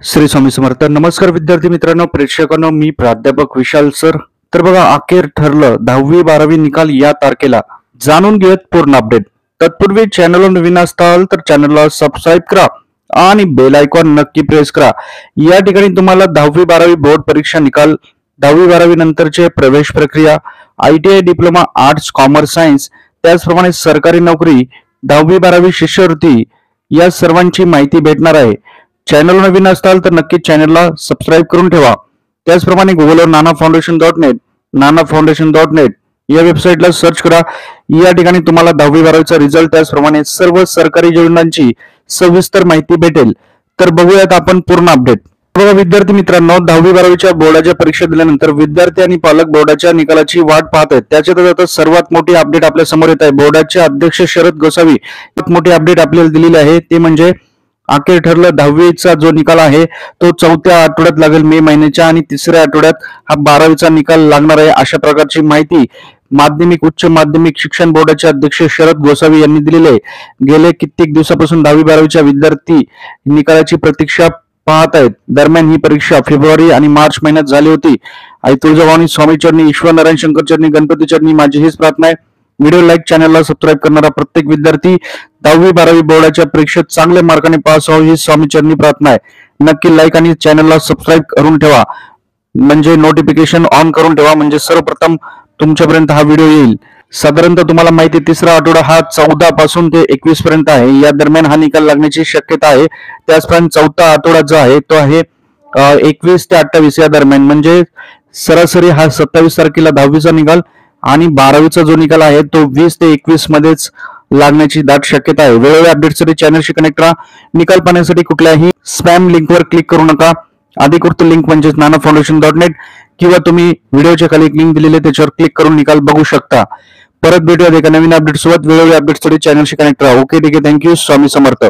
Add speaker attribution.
Speaker 1: श्री स्वामी समर्थ. नमस्कार विद्यार्थी मित्रांनो, प्रेक्षकांनो, मी प्राध्यापक विशाल सर. तर बघा, अखेर ठरलं 10वी-12वी निकाल या तारखेला. जाणून घेऊयात पूर्ण अपडेट. तत्पूर्वी चॅनलवर नवीन असताल तर चॅनलला सबस्क्राईब करा आणि बेल आयकॉन नक्की प्रेस करा. या ठिकाणी तुम्हाला 10वी-12वी बोर्ड परीक्षा निकाल, 10वी-12वी नंतरचे प्रवेश प्रक्रिया, ITI diploma arts commerce science, त्याचप्रमाणे सरकारी नोकरी, 10वी-12वी शिष्यवृत्ती या सर्वांची माहिती भेटणार आहे. चॅनल नवीन असाल तर नक्की चॅनलला सबस्क्राईब करून ठेवा. त्याचप्रमाणे गुगलवर नानाफाउंडेशन.net या वेबसाईटला सर्च करा. या ठिकाणी तुम्हाला 10वी-12वीचा रिझल्ट, त्याचप्रमाणे सर्व सरकारी योजनांची सविस्तर माहिती भेटेल. तर बघूयात आपण पूर्ण अपडेट. बघा विद्यार्थी मित्रांनो, 10वी-12वीच्या बोर्डाच्या परीक्षा दिल्यानंतर विद्यार्थी आणि पालक बोर्डाच्या निकालाची वाट पाहत आहेत. त्याच्यातच आता सर्वात मोठी अपडेट आपल्या समोर येत आहे. बोर्डाचे अध्यक्ष शरद गोसावी सर्वात मोठी अपडेट आपल्याला दिलेली आहे. ते म्हणजे अखेर ठरलं 10वीचा जो निकाल आहे तो 4थ्या आठवड्यात लागेल, मे महिन्याच्या, आणि 3ऱ्या आठवड्यात हा 12वीचा निकाल लागणार आहे. अशा प्रकारची माहिती माध्यमिक उच्च माध्यमिक शिक्षण बोर्डाचे अध्यक्ष शरद गोसावी यांनी दिलेली आहे. गेले कित्येक दिवसापासून 10वी-12वीच्या विद्यार्थी निकालाची प्रतीक्षा पाहत आहेत. दरम्यान ही परीक्षा फेब्रुवारी आणि मार्च महिन्यात झाली होती. आई तुळजाभवानी, स्वामी चरणी, ईश्वर नारायण शंकर चरणी, गणपती चरणी माझी हीच प्रार्थना आहे. व्हिडिओ लाईक, चॅनलला सबस्क्राईब करणारा प्रत्येक विद्यार्थी 10वी-12वी बोर्डाच्या परीक्षेत चांगल्या मार्काने पास व्हावं ही स्वामी चरणी प्रार्थना आहे. नक्की लाईक आणि चॅनलला सबस्क्राईब करून ठेवा, म्हणजे नोटिफिकेशन ऑन करून ठेवा, म्हणजे सर्वप्रथम तुमच्यापर्यंत हा व्हिडिओ येईल. साधारणतः तुम्हाला माहिती आहे, 3रा आठवडा हा 14 पासून ते 21 पर्यंत आहे. या दरम्यान हा निकाल लागण्याची शक्यता आहे. त्याचप्रमाणे 4था आठवडा जो आहे तो आहे 21 ते 28 या दरम्यान, म्हणजे सरासरी हा 27 तारखेला 10वीचा निकाल आणि 12वीचा जो निकाल आहे तो 20 ते 21 मध्येच लागण्याची दाट शक्यता आहे. वेळोवेळी अपडेटसाठी चॅनलशी कनेक्ट राहा. निकाल पाहण्यासाठी कुठल्याही स्पॅम लिंकवर क्लिक करू नका. अधिकृत लिंक म्हणजे नानाफाउंडेशन.net किंवा तुम्ही व्हिडिओच्या खाली एक लिंक दिलेली आहे त्याच्यावर क्लिक करून निकाल बघू शकता. परत भेटूया एका नवीन अपडेट सोबत. वेळोवेळी अपडेटसाठी चॅनलशी कनेक्ट राहा. ओके, ठीक आहे. थँक्यू. स्वामी समर्थ.